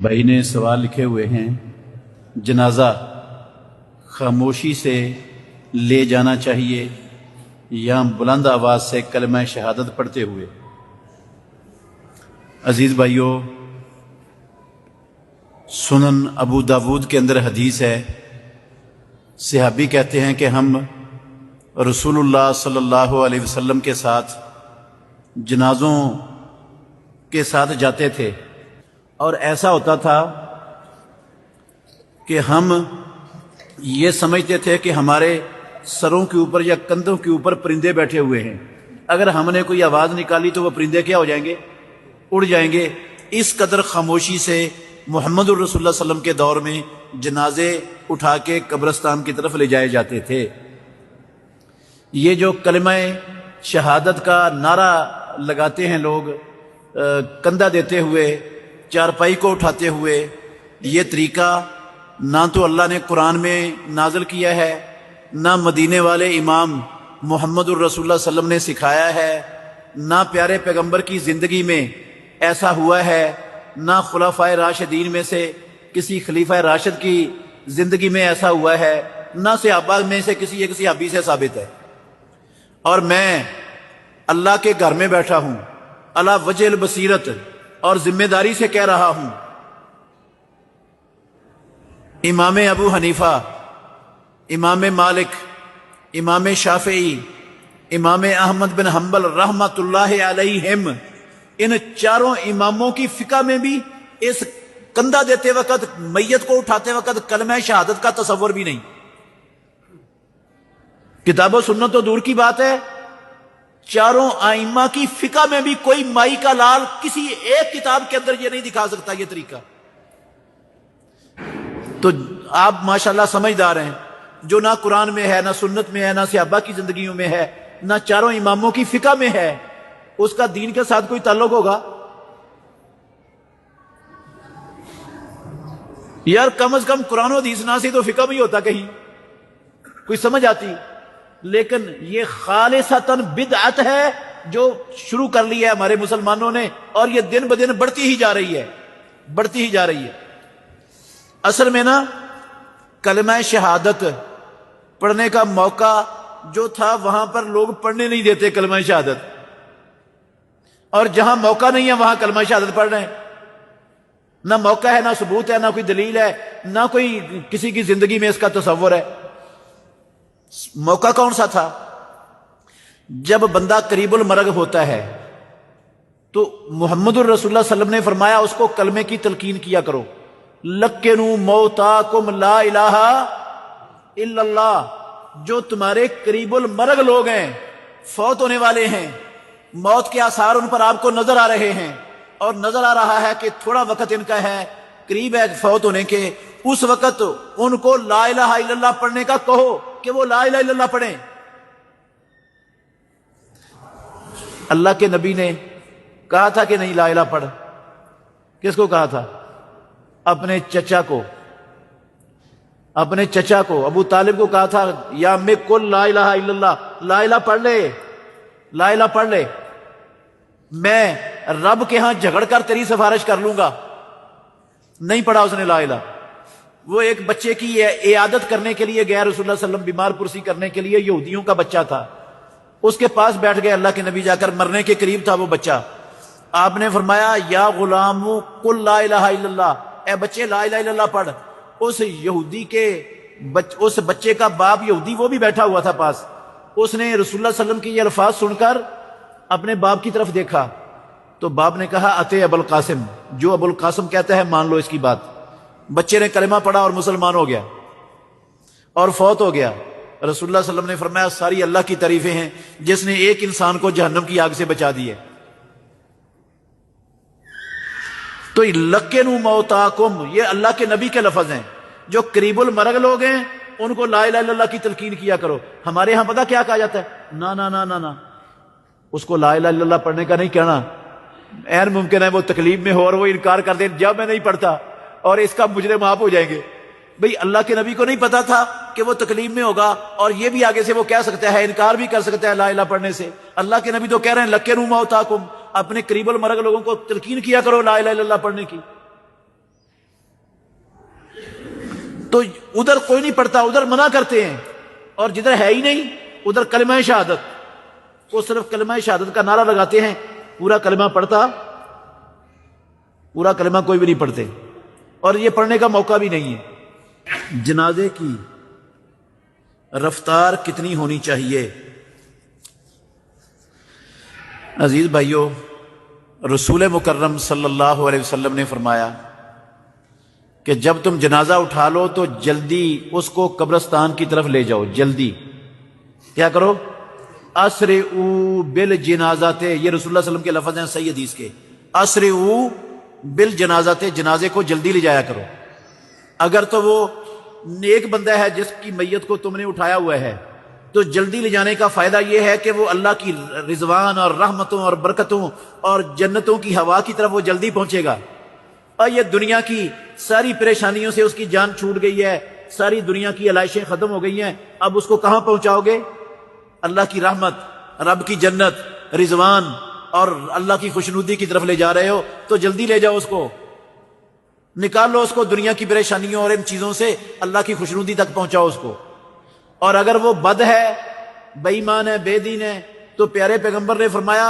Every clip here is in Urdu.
بھائی نے سوال لکھے ہوئے ہیں، جنازہ خاموشی سے لے جانا چاہیے یا بلند آواز سے کلمہ شہادت پڑھتے ہوئے؟ عزیز بھائیو، سنن ابو داود کے اندر حدیث ہے، صحابی کہتے ہیں کہ ہم رسول اللہ صلی اللہ علیہ وسلم کے ساتھ جنازوں کے ساتھ جاتے تھے، اور ایسا ہوتا تھا کہ ہم یہ سمجھتے تھے کہ ہمارے سروں کے اوپر یا کندھوں کے اوپر پرندے بیٹھے ہوئے ہیں، اگر ہم نے کوئی آواز نکالی تو وہ پرندے کیا ہو جائیں گے؟ اڑ جائیں گے۔ اس قدر خاموشی سے محمد الرسول اللہ صلی اللہ علیہ وسلم کے دور میں جنازے اٹھا کے قبرستان کی طرف لے جائے جاتے تھے۔ یہ جو کلمہ شہادت کا نعرہ لگاتے ہیں لوگ، کندھا دیتے ہوئے، چارپائی کو اٹھاتے ہوئے، یہ طریقہ نہ تو اللہ نے قرآن میں نازل کیا ہے، نہ مدینے والے امام محمد الرسول اللہ صلی اللہ علیہ وسلم نے سکھایا ہے، نہ پیارے پیغمبر کی زندگی میں ایسا ہوا ہے، نہ خلفائے راشدین میں سے کسی خلیفہ راشد کی زندگی میں ایسا ہوا ہے، نہ صحابہ میں سے کسی ایک صحابی سے ثابت ہے۔ اور میں اللہ کے گھر میں بیٹھا ہوں، علی وجہ البصیرت، اور ذمہ داری سے کہہ رہا ہوں، امام ابو حنیفہ، امام مالک، امام شافعی، امام احمد بن حنبل رحمۃ اللہ علیہم، ان چاروں اماموں کی فقہ میں بھی اس کندھا دیتے وقت، میت کو اٹھاتے وقت کلمہ شہادت کا تصور بھی نہیں۔ کتاب و سنت تو دور کی بات ہے، چاروں ائمہ کی فقہ میں بھی کوئی مائی کا لال کسی ایک کتاب کے اندر یہ نہیں دکھا سکتا یہ طریقہ۔ تو آپ ماشاءاللہ سمجھدار ہیں، جو نہ قرآن میں ہے، نہ سنت میں ہے، نہ صحابہ کی زندگیوں میں ہے، نہ چاروں اماموں کی فقہ میں ہے، اس کا دین کے ساتھ کوئی تعلق ہوگا؟ یار کم از کم قرآن و حدیث نہ سے تو فقہ میں ہی ہوتا، کہیں کوئی سمجھ آتی۔ لیکن یہ خالصتاً بدعت ہے جو شروع کر لی ہے ہمارے مسلمانوں نے، اور یہ دن بدن بڑھتی ہی جا رہی ہے، بڑھتی ہی جا رہی ہے۔ اصل میں نا کلمہ شہادت پڑھنے کا موقع جو تھا وہاں پر لوگ پڑھنے نہیں دیتے کلمہ شہادت، اور جہاں موقع نہیں ہے وہاں کلمہ شہادت پڑھ رہے ہیں۔ نہ موقع ہے، نہ ثبوت ہے، نہ کوئی دلیل ہے، نہ کوئی کسی کی زندگی میں اس کا تصور ہے۔ موقع کون سا تھا؟ جب بندہ قریب المرگ ہوتا ہے تو محمد الرسول اللہ صلی اللہ علیہ وسلم نے فرمایا اس کو کلمے کی تلقین کیا کرو، لکنوا موتاکم لا الہ الا اللہ۔ جو تمہارے قریب المرگ لوگ ہیں، فوت ہونے والے ہیں، موت کے آثار ان پر آپ کو نظر آ رہے ہیں، اور نظر آ رہا ہے کہ تھوڑا وقت ان کا ہے، قریب ہے فوت ہونے کے، اس وقت ان کو لا الہ الا اللہ پڑھنے کا کہو کہ وہ لا الہ الا اللہ پڑھیں۔ اللہ کے نبی نے کہا تھا کہ نہیں لا الہ پڑھ؟ کس کو کہا تھا؟ اپنے چچا کو، اپنے چچا کو ابو طالب کو کہا تھا، یا میں قل لا الہ الا اللہ، لا الہ پڑھ لے، لا الہ پڑھ لے، میں رب کے ہاں جھگڑ کر تیری سفارش کر لوں گا۔ نہیں پڑھا اس نے لا الہ۔ وہ ایک بچے کی عیادت کرنے کے لیے گیا، رسول اللہ صلی اللہ علیہ وسلم بیمار پرسی کرنے کے لیے، یہودیوں کا بچہ تھا، اس کے پاس بیٹھ گئے اللہ کے نبی، جا کر مرنے کے قریب تھا وہ بچہ۔ آپ نے فرمایا یا غلام قل لا الہ الا اللہ، اے بچے لا الہ الا اللہ پڑھ۔ اس یہودی کے اس بچے کا باپ یہودی وہ بھی بیٹھا ہوا تھا پاس، اس نے رسول اللہ صلی اللہ علیہ وسلم کی یہ الفاظ سن کر اپنے باپ کی طرف دیکھا تو باپ نے کہا اتے ابو القاسم، جو ابو القاسم کہتا ہے مان لو اس کی بات۔ بچے نے کلمہ پڑھا اور مسلمان ہو گیا اور فوت ہو گیا۔ رسول اللہ صلی اللہ علیہ وسلم نے فرمایا ساری اللہ کی تعریفیں ہیں جس نے ایک انسان کو جہنم کی آگ سے بچا دی ہے۔ تو لکنوا موتاکم یہ اللہ کے نبی کے لفظ ہیں، جو قریب المرگ لوگ ہیں ان کو لا الہ الا اللہ کی تلقین کیا کرو۔ ہمارے ہاں پتہ کیا کہا جاتا ہے؟ نا نا نا نا نا، اس کو لا الہ الا اللہ پڑھنے کا نہیں کہنا، عین ممکن ہے وہ تکلیف میں ہو اور وہ انکار کر دے، جب میں نہیں پڑھتا اور اس کا مجرم آپ ہو جائیں گے۔ بھئی اللہ کے نبی کو نہیں پتا تھا کہ وہ تکلیف میں ہوگا، اور یہ بھی آگے سے وہ کہہ سکتا ہے، انکار بھی کر سکتا ہے لا الہ پڑھنے سے۔ اللہ کے نبی تو کہہ رہے ہیں لکنوا موتاکم، اپنے قریب المرگ لوگوں کو تلقین کیا کرو لا الہ الا اللہ پڑھنے کی۔ تو ادھر کوئی نہیں پڑھتا، ادھر منع کرتے ہیں، اور جدھر ہے ہی نہیں ادھر کلمہ شہادت، وہ صرف کلمہ شہادت کا نعرہ لگاتے ہیں، پورا کلمہ پڑھتا، پورا کلمہ کوئی بھی نہیں پڑھتے، اور یہ پڑھنے کا موقع بھی نہیں ہے۔ جنازے کی رفتار کتنی ہونی چاہیے؟ عزیز بھائیو، رسول مکرم صلی اللہ علیہ وسلم نے فرمایا کہ جب تم جنازہ اٹھا لو تو جلدی اس کو قبرستان کی طرف لے جاؤ، جلدی کیا کرو؟ اسرعوا بالجنازات، یہ رسول اللہ علیہ وسلم کے لفظ ہیں صحیح حدیث کے، اسرعوا بالجنازات، جنازے کو جلدی لے جایا کرو۔ اگر تو وہ نیک بندہ ہے جس کی میت کو تم نے اٹھایا ہوا ہے تو جلدی لے جانے کا فائدہ یہ ہے کہ وہ اللہ کی رضوان اور رحمتوں اور برکتوں اور جنتوں کی ہوا کی طرف وہ جلدی پہنچے گا، اور یہ دنیا کی ساری پریشانیوں سے اس کی جان چھوٹ گئی ہے، ساری دنیا کی علائشیں ختم ہو گئی ہیں، اب اس کو کہاں پہنچاؤ گے؟ اللہ کی رحمت، رب کی جنت، رضوان اور اللہ کی خوشنودی کی طرف لے جا رہے ہو تو جلدی لے جاؤ، اس کو نکال لو، اس کو دنیا کی پریشانیوں اور ان چیزوں سے اللہ کی خوشنودی تک پہنچاؤ اس کو۔ اور اگر وہ بد ہے، بے ایمان ہے، بے دین ہے، تو پیارے پیغمبر نے فرمایا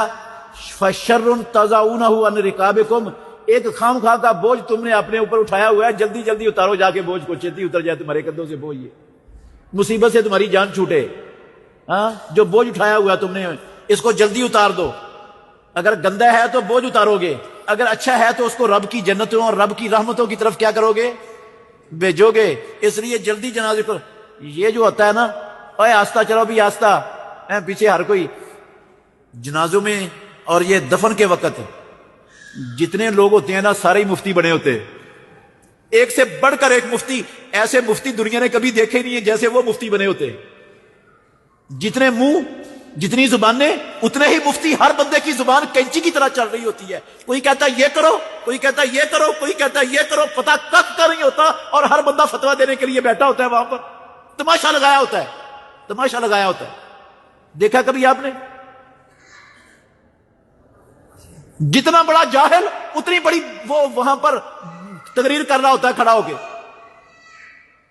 فَشَرٌ تَضَعُونَهُ عَنْ رِقَابِكُمْ، ایک خام خواہ کا بوجھ تم نے اپنے اوپر اٹھایا ہوا ہے، جلدی جلدی اتارو جا کے بوجھ کو، چھیتی اتر جائے تمہارے کندھوں سے بوجھ، یہ مصیبت سے تمہاری جان چھوٹے۔ ہاں، جو بوجھ اٹھایا ہوا ہے تم نے اس کو جلدی اتار دو۔ اگر گندا ہے تو بوجھ اتارو گے، اگر اچھا ہے تو اس کو رب کی جنتوں اور رب کی رحمتوں کی طرف کیا کرو گے؟ بھیجو گے۔ اس لیے جلدی جنازے کو، یہ جو ہوتا ہے نا، اوے آستہ چلو بھی آستہ، پیچھے ہر کوئی جنازوں میں اور یہ دفن کے وقت جتنے لوگ ہوتے ہیں نا سارے ہی مفتی بنے ہوتے ہیں، ایک سے بڑھ کر ایک مفتی، ایسے مفتی دنیا نے کبھی دیکھے نہیں ہیں جیسے وہ مفتی بنے ہوتے ہیں۔ جتنے منہ، جتنی زبانیں، اتنے ہی مفتی، ہر بندے کی زبان کینچی کی طرح چل رہی ہوتی ہے، کوئی کہتا ہے یہ کرو، کوئی کہتا ہے یہ کرو، کوئی کہتا ہے یہ کرو، پتہ کک کا نہیں ہوتا، اور ہر بندہ فتویٰ دینے کے لیے بیٹھا ہوتا ہے وہاں پر، تماشا لگایا ہوتا ہے، تماشا لگایا ہوتا ہے۔ دیکھا کبھی آپ نے؟ جتنا بڑا جاہل اتنی بڑی وہ وہاں پر تقریر کر رہا ہوتا ہے، کھڑا ہو کے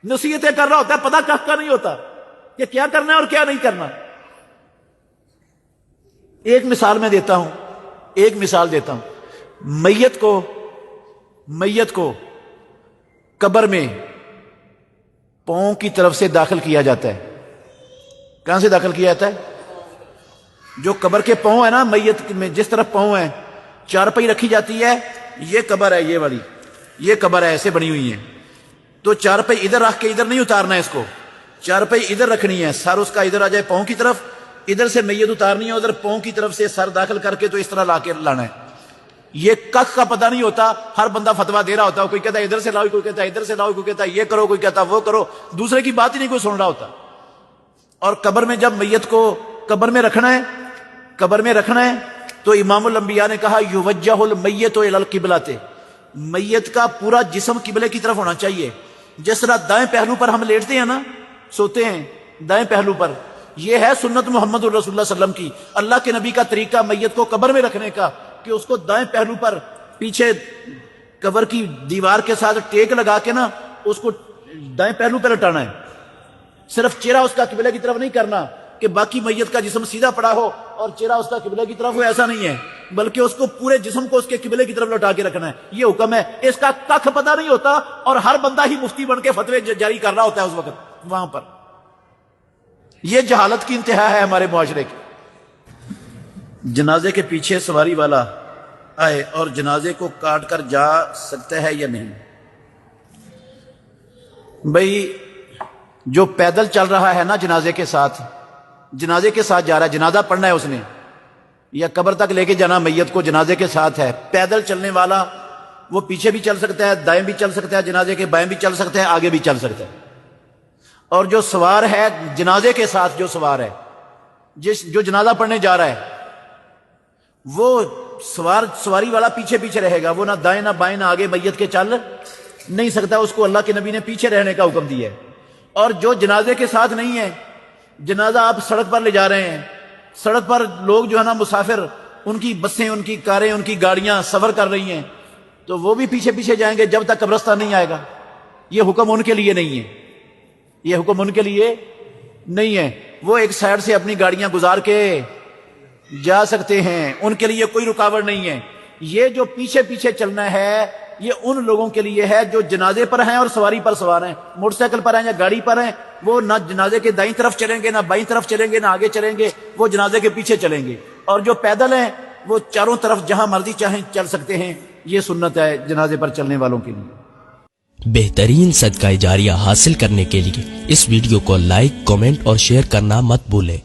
نصیحتیں کر رہا ہوتا ہے، پتہ کک کا نہیں ہوتا کہ کیا کرنا ہے اور کیا نہیں کرنا۔ ایک مثال میں دیتا ہوں، ایک مثال دیتا ہوں، میت کو قبر میں پاؤں کی طرف سے داخل کیا جاتا ہے۔ کہاں سے داخل کیا جاتا ہے؟ جو قبر کے پاؤں ہے نا، میت میں جس طرف پاؤں ہیں، چارپائی رکھی جاتی ہے، یہ قبر ہے، یہ والی یہ قبر ہے، ایسے بنی ہوئی ہے، تو چارپائی ادھر رکھ کے ادھر نہیں اتارنا ہے، اس کو چارپائی ادھر رکھنی ہے، سر اس کا ادھر آ جائے پاؤں کی طرف، ادھر سے میت اتارنی ہے، ادھر پاؤں کی طرف سے سر داخل کر کے تو اس طرح لا کے لانا ہے۔ یہ کخ کا پتہ نہیں ہوتا، ہر بندہ فتویٰ دے رہا ہوتا ہے، کوئی کہتا ہے ادھر سے لاؤ، کوئی کہتا ہے ادھر سے لاؤ، کوئی کہتا ہے یہ کرو، کوئی کہتا ہے وہ کرو، دوسرے کی بات ہی نہیں کوئی سن رہا ہوتا۔ اور قبر میں جب میت کو قبر میں رکھنا ہے تو امام الانبیاء نے کہا یوجہ المیت الی القبلۃ، میت کا پورا جسم قبلے کی طرف ہونا چاہیے۔ جس طرح دائیں پہلو پر ہم لیٹتے ہیں نا، سوتے ہیں دائیں پہلو پر، یہ ہے سنت محمد الرسول اللہ صلی اللہ علیہ وسلم کی، اللہ کے نبی کا طریقہ میت کو قبر میں رکھنے کا، کہ اس کو دائیں پہلو پر پیچھے قبر کی دیوار کے ساتھ ٹیک لگا کے نا اس کو دائیں پہلو پر لٹانا ہے، صرف چہرہ اس کا قبلے کی طرف نہیں کرنا کہ باقی میت کا جسم سیدھا پڑا ہو اور چہرہ اس کا قبلے کی طرف ہو، ایسا نہیں ہے، بلکہ اس کو پورے جسم کو اس کے قبلے کی طرف لٹا کے رکھنا ہے، یہ حکم ہے۔ اس کا کخ پتہ نہیں ہوتا اور ہر بندہ ہی مفتی بن کے فتوے جاری کر رہا ہوتا ہے اس وقت وہاں پر۔ یہ جہالت کی انتہا ہے ہمارے معاشرے کی۔ جنازے کے پیچھے سواری والا آئے اور جنازے کو کاٹ کر جا سکتا ہے یا نہیں؟ بھئی جو پیدل چل رہا ہے نا جنازے کے ساتھ جا رہا ہے، جنازہ پڑھنا ہے اس نے، یا قبر تک لے کے جانا میت کو جنازے کے ساتھ ہے، پیدل چلنے والا وہ پیچھے بھی چل سکتا ہے، دائیں بھی چل سکتا ہے، جنازے کے بائیں بھی چل سکتا ہے، آگے بھی چل سکتا ہے۔ اور جو سوار ہے جنازے کے ساتھ، جو سوار ہے، جو جنازہ پڑھنے جا رہا ہے، وہ سواری والا پیچھے پیچھے رہے گا، وہ نہ دائیں نہ بائیں نہ آگے میت کے چل نہیں سکتا، اس کو اللہ کے نبی نے پیچھے رہنے کا حکم دیا ہے۔ اور جو جنازے کے ساتھ نہیں ہے، جنازہ آپ سڑک پر لے جا رہے ہیں، سڑک پر لوگ جو ہے نا مسافر، ان کی بسیں، ان کی کاریں، ان کی گاڑیاں سفر کر رہی ہیں، تو وہ بھی پیچھے پیچھے جائیں گے جب تک قبرستان نہیں آئے گا۔ یہ حکم ان کے لیے نہیں ہے، یہ حکم ان کے لیے نہیں ہے، وہ ایک سائڈ سے اپنی گاڑیاں گزار کے جا سکتے ہیں، ان کے لیے کوئی رکاوٹ نہیں ہے۔ یہ جو پیچھے پیچھے چلنا ہے یہ ان لوگوں کے لیے ہے جو جنازے پر ہیں اور سواری پر سوار ہیں، موٹر سائیکل پر ہیں یا گاڑی پر ہیں، وہ نہ جنازے کے دائیں طرف چلیں گے، نہ بائیں طرف چلیں گے، نہ آگے چلیں گے، وہ جنازے کے پیچھے چلیں گے۔ اور جو پیدل ہیں وہ چاروں طرف جہاں مرضی چاہیں چل سکتے ہیں، یہ سنت ہے جنازے پر چلنے والوں کے لیے۔ بہترین صدقہ جاریہ حاصل کرنے کے لیے اس ویڈیو کو لائک، کمنٹ اور شیئر کرنا مت بھولیں۔